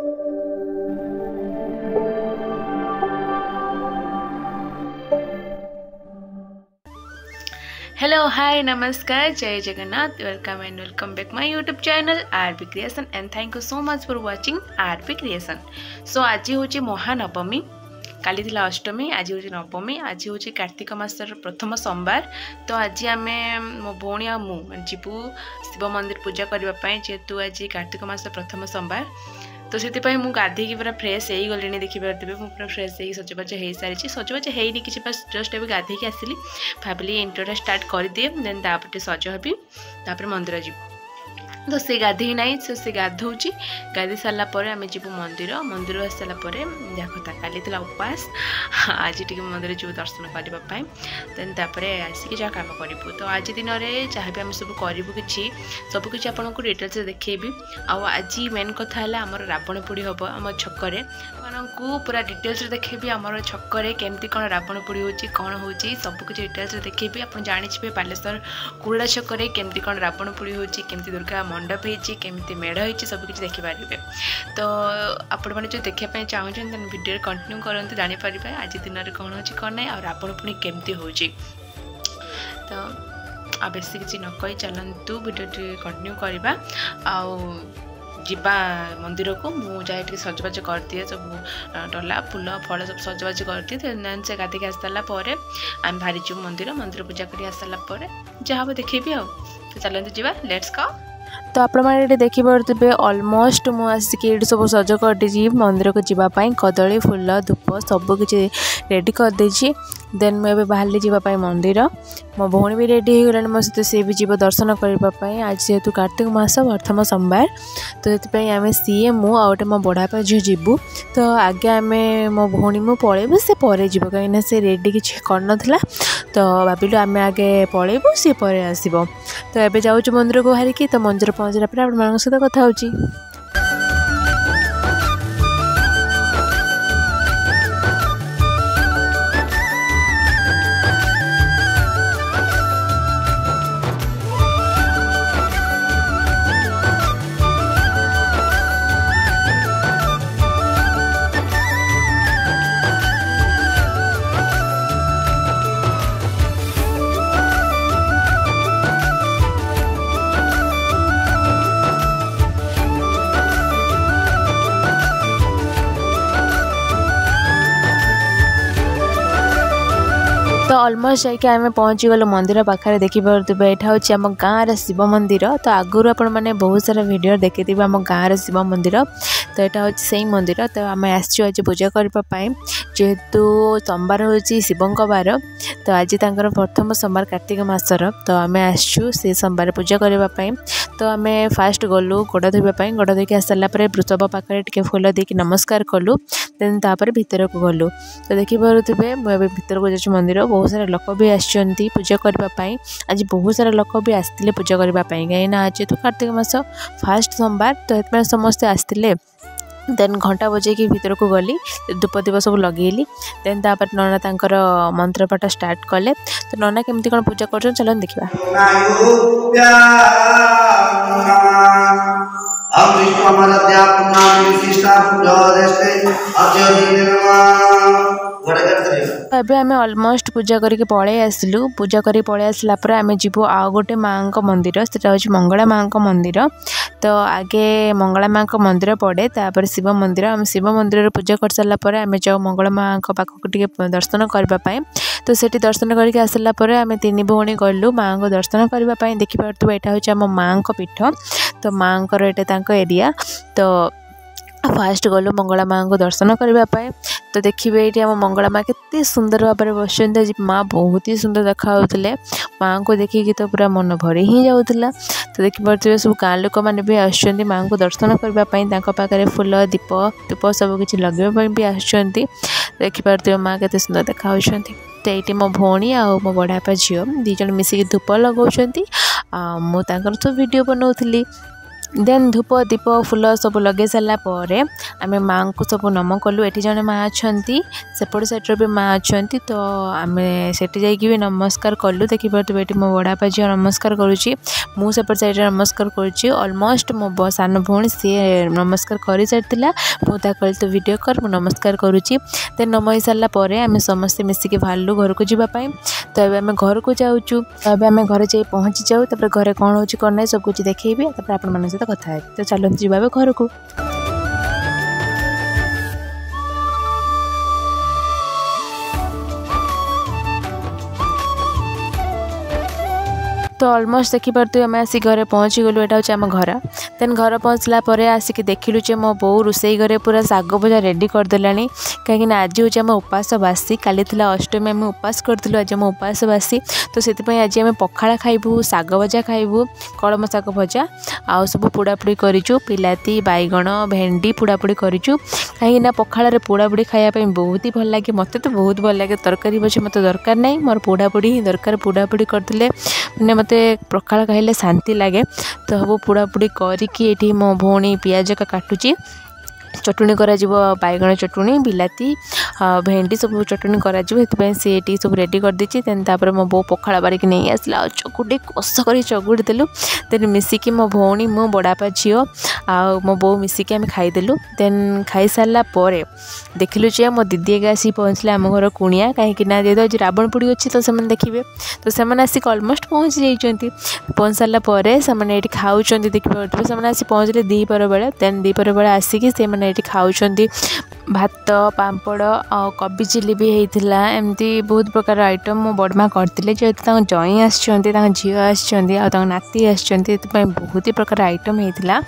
Hello hi नमस्कार जय Jagannath welcome back my YouTube channel RB creation and thank you so much for watching RB creation. So आज हूँ महानवमी, काली थी अष्टमी, आज हूँ नवमी, आज हूँ कार्तिक मासर प्रथम सोमवार। तो आज आम मो भौणी आ जीवु शिव मंदिर पूजा करने जेहेतु आज कार्तिक मास प्रथम सोमवार। तो से गाधे पूरा फ्रेश हो गली देखिए पूरा फ्रेश हो सजबाज हो सारी सजबाज होनी कि बस जस्ट अभी गाधे आसली भाविली इंट्रोटा स्टार्ट कर दिए देन तापर सज हबी तापर मंदिर जी। तो से गाधे ना से गाधौची गाधे सारापर आम जीव मंदिर आस सारापर देखता काली थी उपवास आज टी मंदिर जीव दर्शन करने देन तापर आसिक जहाँ कम करूँ। तो आज दिन में जहाँ भी आम सब करूँ सबकि आपको डिटेल्स देखेबी। आज मेन कथा है आम रावण पोड़ी हम आम छकरे को पूरा डिटेल्स देखेबी आम छकरे केमती कौन रावण पोड़ी हो कौन हो सबकि डिटेल्स देखेबी। आप जाने बालेश्वर कुरुड़ा छकरे केमती कौन रावण पोड़ी हो केमती दुर्गा मंडप होमती मेढ़ हो सबकि देखिपारे। तो आपण मैंने जो देखापी चाहूँ वीडियो कंटिन्यू करते जानीपर आज दिन में कौन हो कौन ना रावण पुणी केमती हो। तो आ बेसी किसी न कही चलतु वीडियो कंटिन्यू करवा जीवा मंदिर को मुझे सजबाज कर दिए सब डला फूल फल सब सजबाज कर दिए से गाधिक आस सारापर आम बाहरी जीव मंदिर पूजा कर आस सारापर जहाँ देखेबी आ। तो चलते जीवा लेट्स गो। तो आपने देखिपे ऑलमोस्ट मुझे सब सज कर मंदिर को जीवाई कदली फूल धूप सबकि रेडी कर देछि। देन मुझे बाहर जावाई मंदिर मो भौणी भी रेडी हो गलानी मो सहित सी भी जीव दर्शन करने आज जेहेतु कार्तिक मास प्रथम सोमवार। तो ये आम सी मु आउटे मो बड़ापा झील जीवु। तो आगे आम मो भौणी मु पलैबू से पर जीव कहीं से रेडी किसी करना तो भाविलु आम आगे पलैबू सी पर आसब। तो एबे जाऊँ मंदिर को बाहरिकी तो मंदिर पहुँचला पर आप सहित कथा होची। तो ऑलमोस्ट जाके आम पहुँची गलु मंदिर पाखे देखिपे यहाँ हूँ आम गाँव शिव मंदिर। तो आगुरी आपण मैंने बहुत सारा वीडियो देखी आम गाँव शिव मंदिर। तो यहाँ हूँ से मंदिर। तो आम आज पूजा करने जेहेतु सोमवार हूँ शिवंक बार। तो आज तांकर प्रथम सोमवार कार्तिक मासर। तो आम आसचु से सोमवार पूजा करने। तो आम फास्ट गलु गोड़ धोवाई गोड़ धोक आस सारापर वृषभ पाखे टे फूल देकी नमस्कार कलु देन तापर भितर को गलु। तो देखिपे मुझे भितर को जाऊँ मंदिर बहुत सारा लोक भी आसछन्ती पूजा करने। आज बहुत सारा लोक भी आसते पूजा करने कहीं आज तो कार्तिक मास फास्ट सोमवार। तो ये समस्ते आसते देन घंटा बजेकी भीतर को गली धूप दीप सब लगेली देन तापर नना तांकर मंत्रपाठ स्टार्ट कले। तो नना केमती कौन पूजा कर चलन देखा। एबे आम ऑलमोस्ट पूजा करके पलि आसलु। पूजा कर पलि आसला आम जीवु आउ गोटे माँ का मंदिर सेटा हूँ मंगला माँ का मंदिर। तो आगे मंगला माँ का मंदिर पड़े तापर शिव मंदिर। आम शिव मंदिर पूजा कर सारापर आम जाऊ मंगला माँ पाखक टे दर्शन करने। तो सेठी दर्शन करके आसला आम तीन भौणी गलु माँ को दर्शन करने। देखिपे यहाँ हूँ आम माँ का पीठ। तो माँ को एरिया। तो फास्ट गलु मंगला माँ को दर्शन करने। तो देखिए ये आम मंगला माँ केते सुंदर भाव में बस माँ बहुत ही सुंदर देखा माँ को देखिए तो पूरा मन भरी ही जाऊला। तो देखिए सब गाँव लोक मैंने भी आसुँच माँ को दर्शन करने फूल दीप धूप सबकि लगे भी आसुँच। देखिए माँ के सुंदर देखा। तो ये मो भौणी आ मो बड़ापा झील दीज मिसिक धूप लगाउछन्ती। मु तांकर सब वीडियो बनाउथली। देन धूप दीप फूल सब लगे सारा पर आम माँ को सब नम कलु। ये जड़े माँ अच्छा सेपट साइड्र भी माँ अच्छा तो आम से भी नमस्कार कलु। देखिए ये मो बड़ापा झील नमस्कार करुँची मु सेपट साइड नमस्कार करुँची। ऑलमोस्ट मो सान भौणी सी नमस्कार कर सारी मुझे कहली तो वीडियो कर मु नमस्कार करुँची। देन नम हो सारापर आम समस्ते मिसिकी बाहरलु घर को जावाई। तो ये आम घर को जाऊँ तो आम घर जा पहुँची जाऊ तापर घरे कौन हो कौन ना सब कुछ देखी आप सहित कथा है। तो चलते जी घर को। तो ऑलमोस्ट देखिपे आम आसिक घरे पहुँची गलु। यहाँ हूँ आम घर। देन घर पहुँचला आसिक देखिलु जे मो बो रोसई घरे पूरा साग भजा रेडी करदेला कहीं आज हूँ आम उपास बासी। काली थिला अष्टमी आम उपास करूँ आज आम उपास बासी। तो से आज आम पखाड़ा खाइबू साग भजा खाइबू कलम साग भजा आउ सब पोड़ापोड़ी करूँ बिलाती बैगण भेंडी पोड़ापोड़ी करूँ कहीं पखाड़ पोड़ापोड़ी खायापी बहुत ही भल लगे। मत तो बहुत भल लगे तरकारी बचे मत दरकार नहीं मोर पोड़ापोड़ी ही दरकार। पोड़ापोड़ी करते मैंने मत पखाड़ खाइले शांति लगे। तो सब पोड़ापोड़ी करके मो भौणी पियाज काटुची चटुणी करा बैगण चटुणी बिलाती भेंडी सब चटुणी करा सी सब रेडी कर देछि। देन तापर मो बो पखाड़ा बारिक नहीं आसला चकुटी कष कर चकुड़ी देलु। देन मिसिकी मो भौणी मो बड़ापा झील आ मो बो मिसिकी आम खाईदेलु। देन खाई सारा पर देखिलु जे मो दीदी एक आसी पहुँचले आम घर कुणिया कहीं जेहेतु आज रावण पोड़ी अच्छी तो से देखिए। तो से आसिक ऑलमोस्ट पहुँची जाइए। पहुँच सारा पर से खाऊँ देखिए से आसी पहुँचले दीपर बेले। देन दीपर बेले आसिकी से ये खाऊँ भात पापड़ और कोबी चिली भी होता एमती बहुत प्रकार आइटम मो बड़मा करते जेहेतु जई आस झी आस नाती आस बहुत ही प्रकार आइटम होता।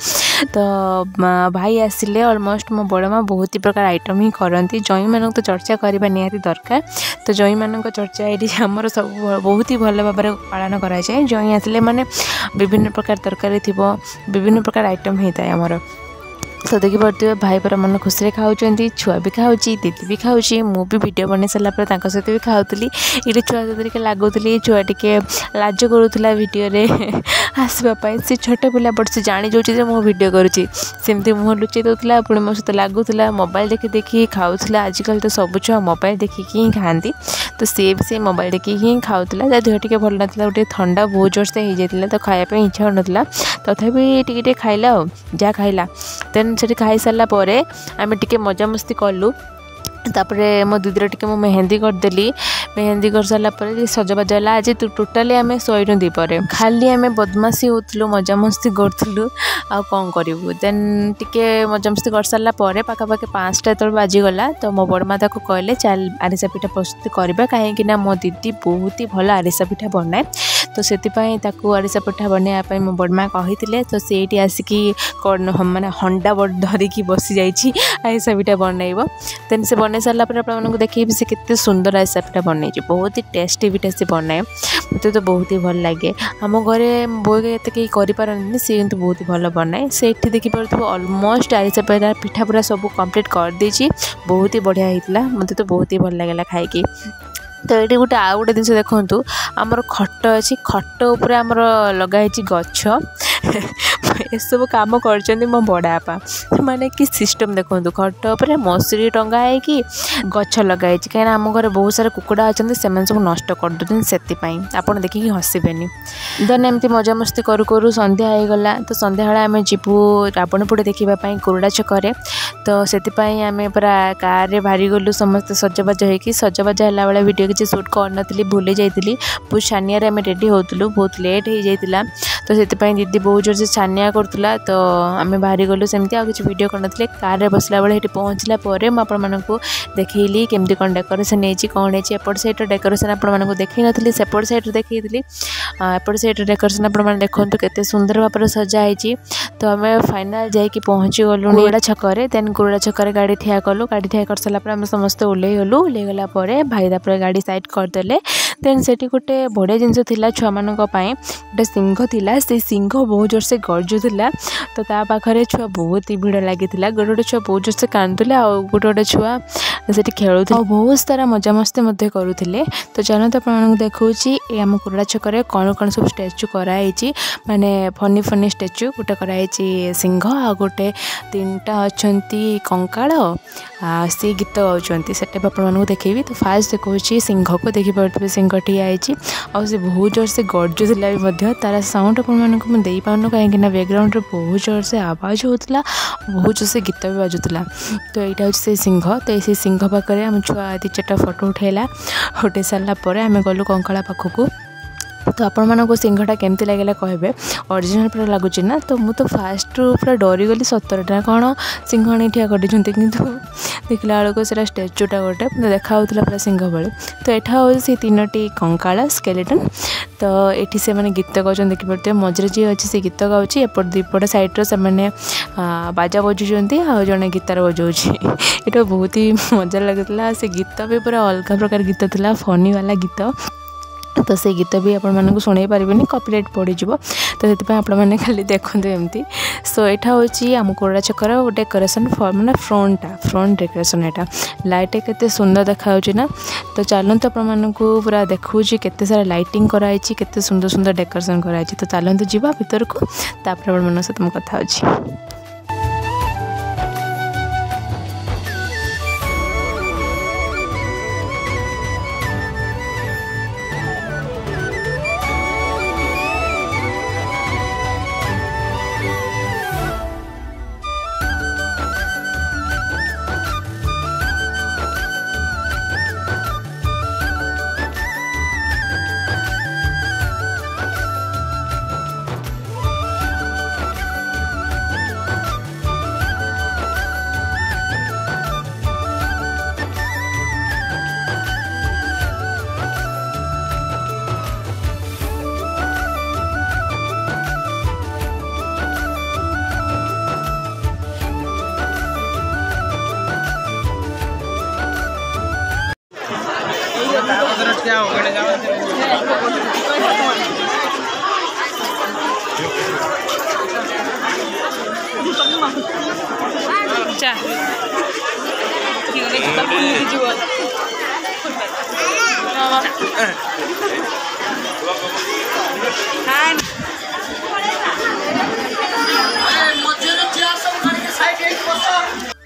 तो भाई आसिले ऑलमोस्ट मो बड़मा बहुत ही प्रकार आइटम ही करती। जई मान तो चर्चा करवा निहाती दरकार। तो जई मान चर्चा ये आमर सब बहुत ही भल भाव पालन कराए। जई आसिले माने विभिन्न प्रकार तरकारी थी विभिन्न प्रकार आइटम होता है आमर। तो देखिए भाई पर मन खुशी खाऊँ छुआ भी खाऊँ दीदी भी खाऊँ मु भी वीडियो बन सारा सहित भी खाऊली। ये छुआ सहित लगुली छुआ टे लाज करूला वीडियो आसवाई सी छोट पिला बट से जाणी जाऊँ मो वीडियो करुँची सेमती मुँह लुचई दूसरा पुणी मो सहित लगुला मोबाइल देखी देखी खाऊला। आजिकल तो सब छुआ मोबाइल देखिकी ही खाती। तो सी भी से मोबाइल देखिकी ही खाऊला। देह टे भल ना गोटे ठंडा बहुत जोर से हो जाता तो खायापी इच्छा होना तथापि टे खाइला जहाँ खाइला। देन से खाई सारा पर आम टे मजा मस्ती कलु। तापर मो दीदी टे मु मेहंदी करदेली। मेहंदी कर सारा पर सजबाज है। आज टोटाली आम शोन दीपर खाली आम बदमाशी होलु मजा मस्ती करूँ आ कौन करूँ। देन टिके मजा मस्ती कर सारा पर पाखापाखि 5टा जो बाजिगला। तो मो बड़मा ताको कहले चल आरिसा पिठा प्रस्तुत करवा कहीं मो दीदी बहुत ही भल आरिसा पिठा बनाए। तो से आरिसा पिठा बनवाई मो बड़मा कही। तो से आसिकी माने हंडा धरिकी बसी जाइए आरिसा पिठा बनइब। देन से बन सारा पर देखिए से केते सुंदर आरिसा पिठा बनई बहुत ही टेस्टी पिठा से बनाए। मत तो बहुत ही भल लगे। आम घरे बो एत कहीं करें सी कितु बहुत ही भल बनाए। से देखिए ऑलमोस्ट आरिसा पिठा पूरा सब कंप्लीट कर देछि। बहुत ही बढ़िया होता मत तो बहुत ही भल लगे खाई। तो ये गोटे आउ गोटे जिन देखूँ आमर खट अच्छी खट उपर आमर लगाई गछ ये सब कम कर मो बड़ापा माने कि सिस्टम देखूँ खट उपर मसूरी टंगा है गछ लगाई कहीं आम घर बहुत सारा कुकुड़ा अच्छा से सब नष्ट कर दूसरी से आप देखिए हसबेनि। देन एमती मजा मस्ती करू करू संध्या हो गला। तो संध्या बेला आम जीवु रावण पोड़ी देखापी कुरुड़ा छकरे। तो से आम पूरा कार बाहरी गलु समस्त सजबाज होगी सजबाज है बेले वीडियो किसी सुट कर भूली जाइली बहुत छानिया आम रेडी होलु बहुत लेट हो जाता। तो से दीदी बहुत जोर से छानिया करूला। तो आम बाहरी गलु सेमती आ किसी वीडियो करन कार बसला बेले ये पहुँचला आपको देखली केमती कौन डेकोरेशन होती कौन होती एपट साइड डेकोरेशन आपको देखी नी सेपट साइड देखी एपट साइड डेकोरेशन आपने देखते केते सुंदर भाव सजा होती। तो आम फाइनाल जाकि पहुँची गलु कुरुड़ा छकरे। देन कुरुड़ा छक गाड़ी ठिया कलु गाड़ी ठिया कर सारा आम समस्त ओल्लै गलु ओल्लै गला भाई तापर गाड़ी साइड करदे देन से गोटे बढ़िया जिनस था छुआ मान गोटे सिंह था से सिंह बहुत जोर से गरजुला तो ता पाखे छुआ बहुत ही भिड़ लगी गोटे गोटे छुआ बहुत जोर से कांदुले आउ गोटे गोटे छुआ से खेलु बहुत सारा मजामस्ती करुले तो चलते आप देखा आम कुरुड़ा छक कौन कौन सब स्टैचू कराई माने फनी फनी स्टैचू गोटे कराई सिंह आ गोटे 3टा अच्छा कंकाल सी गीत गाँव से आपको देखेबी तो फास्ट देखा सिंह को देखिपे सिंह ठिया से बहुत जोर से गरजुला भी तार साउंड आपको पाऊँ कहीं बैकग्राउंड बहुत जोर से आवाज होता बहुत जोर से गीत भी बाजुला तो यहाँ हूँ से सिंह तो ये सिंह पाखे आम छुआ 2-4टा फोटो उठेला उठे सारापर आम गलु कंकाल पाखक तो आपण सिंहटा केमती लगे कहे ओरिजिनल पूरा लगुच ना तो मुझे तो फास्ट पूरा डरीगली सतरटा कौन सिंह आनी ठिया कर देखला बेलू से स्टैचूटा गोटे देखा पूरा सिंह भाई तो यहाँ हूँ से 3टी कंकाल स्केलेटन तो ये से मैंने गीत गाँव देखिपे मझे जी अच्छे से गीत गाँव एपट दीपट सैड्रे से बाजा बजुंट आ जड़े गिटार बजाऊँ ये बहुत ही मजा लगुला से गीत भी पूरा अलग प्रकार गीत था फनी वाला गीत तो से गीत भी आपको शुणी पारे कॉपीराइट पड़ीज तो से आपने खाली देखते एमती सो यहाँ हूँ आम कुरुड़ा छकर डेकोरेशन मैंने फ्रंट डेकोरेशन यहाँ लाइट के सुंदर देखा ना तो चलते आपको पूरा देखा केते सारा लाइटिंग कराई केते सुंदर सुंदर डेकोरेशन कराई तो चलते जावा भीतर को तापर आप सहित मुझे कथा होची।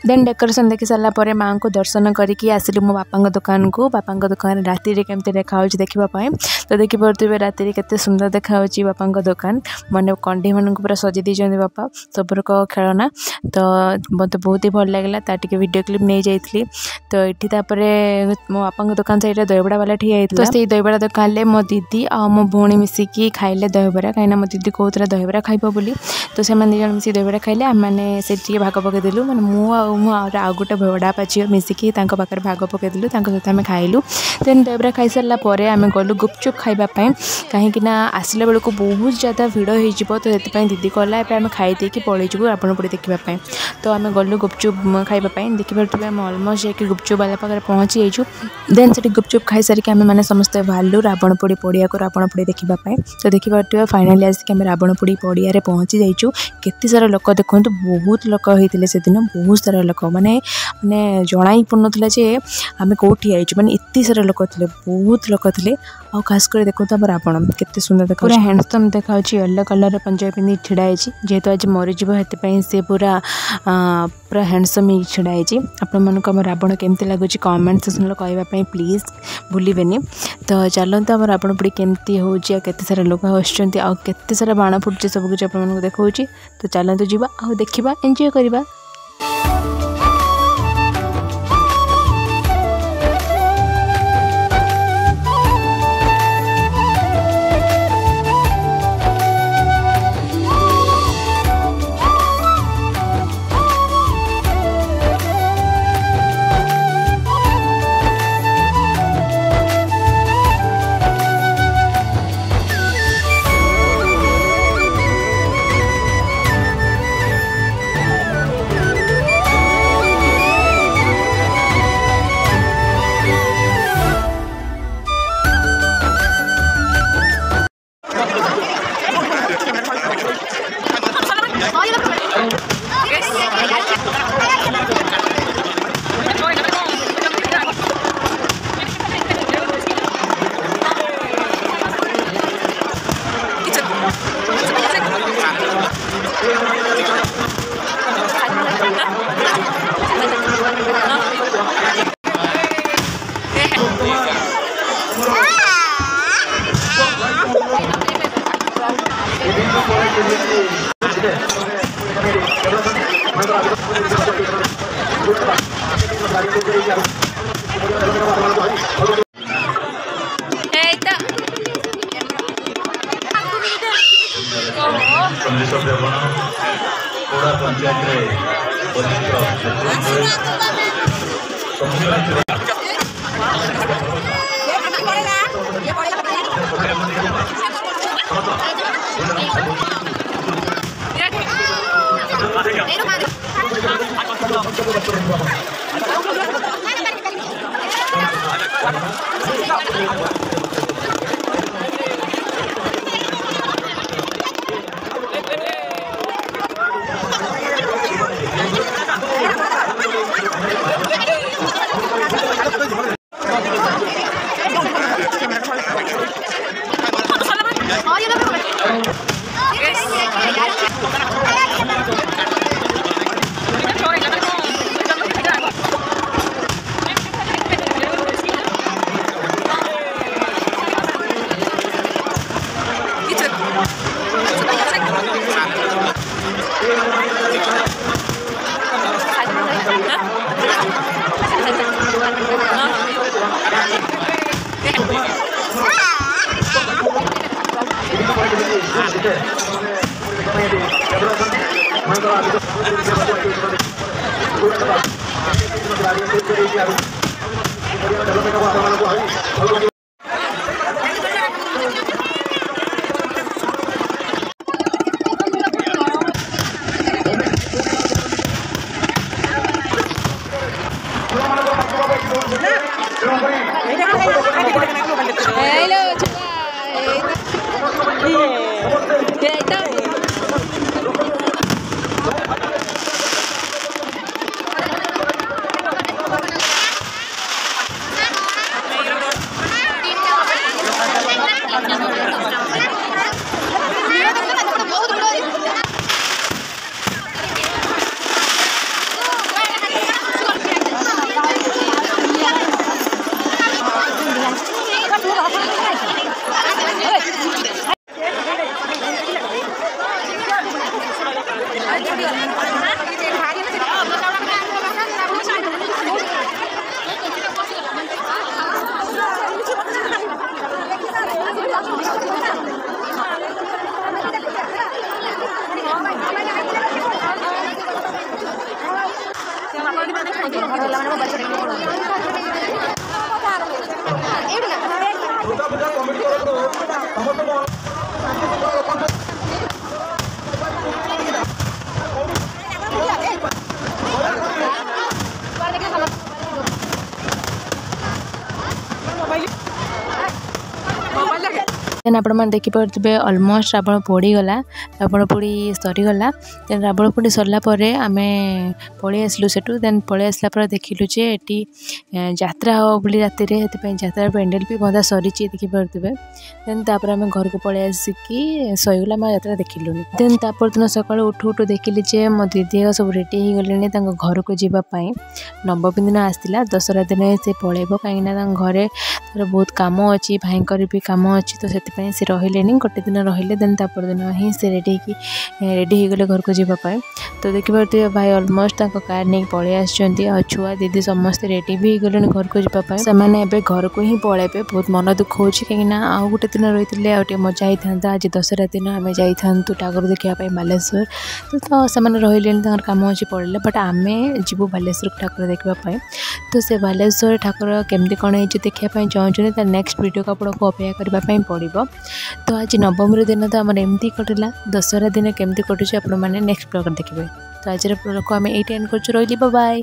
देन डेकोरेशन देखी सारापर माँ को दर्शन करके आसिलु मो बापा दुकान को बापा दुकान राति केमती देखा देखापी तो देखिपे राति के सुंदर देखा बापा दुकान मैंने कंढी मान पूरा सजे दीजिए बापा सबरक खेलना तो मत बहुत ही भल लगे ताकि वीडियो क्लिप नहीं जाइली तो ये मो बापा दुकान साइड दहीबड़ा वाला ठिया तो से दहीबड़ा दुकान में मो दीदी आ मो भौणी मिसिकी खाइले दहीबरा कहीं मो दीदी कहूला दहीबरा खाइब बोली तो से मैंने 2 जन मिसिक दहीबड़ा खाइले आम मैंने से भाग पकईदेलु मैंने मुझे आउ गोटे बड़ापा झील मिसिकी पाखे भाग पकईदेलु सहित आम खाइलु देन दहीबरा खाई सारापर आम गलु गुपचुप खाइबापी कहीं आसला बेलू बहुत ज़्यादा भिड़ हो तो ये दीदी कहला आम खाई देकी पलैजु आपण पड़ी देखापी तो आम गलु गुपचुप खाइबापी देखिपे आम अलमोस्ट जाकि गुपचुप वाला पाखे पहुँची जाइछु देन से गुपचुप खाई सारिक आम मैंने समस्ते बाहरलु रावणपोड़ी पड़िया को रावणपोड़ी देखापी तो देखिए फाइनाली आसिक आम रावणपोड़ी पड़िया पहुँची जाइछु केते सारा लोक देखो बहुत लोक होते से दिन बहुत सारा लोक माने माने जना ही पड़ना जे आम कौटी आईचु माने इतनी सारा लोक थे बहुत लोक थे आ खास कर देखो तो रावण केते सुंदर देखा पूरा हैंडसम देखा येलो कलर पंजाबी पिंधि छिड़ाई जेहेतु आज मरीज से पूरा पूरा हैंडसम ही छिड़ाई आपण रावण केमती लगुच कमेंट सेक्शन कहवाई प्लीज भूलें तो चलते आम रावणपोड़ी केमती हो केते सारा लोक आते सारा बाण फुटुचे सब कुछ आपको देखा तो चलते जावा आ देखा एंजॉय करवा। देन आपण देखिपे अलमोस्ट रावण पोड़ीगला रावण पोड़ी सरीगला देन रावण पोड़ी सरला आम पलि आसलु सेठू देन पलि आसला देखिलु जे एटी यात्रा हो बोली राति रे यात्रा पेंडेल भी बंधा सरी देखिपे देन तापर आम घर को पलि आसिकी सहीगला आम यात्रा देखिलु देन तापर दिन सकाल उठू उठू देखिली जे मो दीदी सब रेडी हो गले घर को जावाई नवमी दिन आसला दशहरा दिन से पलैब कहीं घरे तार बहुत कम अच्छी भाईकर भी कम अच्छी तो से रहिले गोटे दिन रहिले देन तापर दिन ही से रेडी हो गले घर को जावाई तो देखिए भाई अलमोस्ट कार नहीं पलि आसुँच छुआ दीदी समस्ते रेडी भी हो गले घर को जावाई से घर को ही पलैबे बहुत मन दुख हो कहीं आउ गोटे दिन रही है मजा ही था आज दशहरा दिन आम जाइथु ठाकुर देखापी बालेश्वर तो से रही कम अच्छी पड़े बट आम जीवु बालेश्वर ठाकुर देखापी तो से बालेश्वर ठाकुर केमती कौन है देखापी चाहूँ नेक्स्ट वीडियो को आपको अपेक्षा करने पड़ो तो आज नवमी दिन तो आम एमती कटिला दशहरा दिन केमती कटुचे आपण मैंने नेक्स्ट ब्लॉग देखिए तो आज ब्लॉग को आम ये एंड कर रही बाय।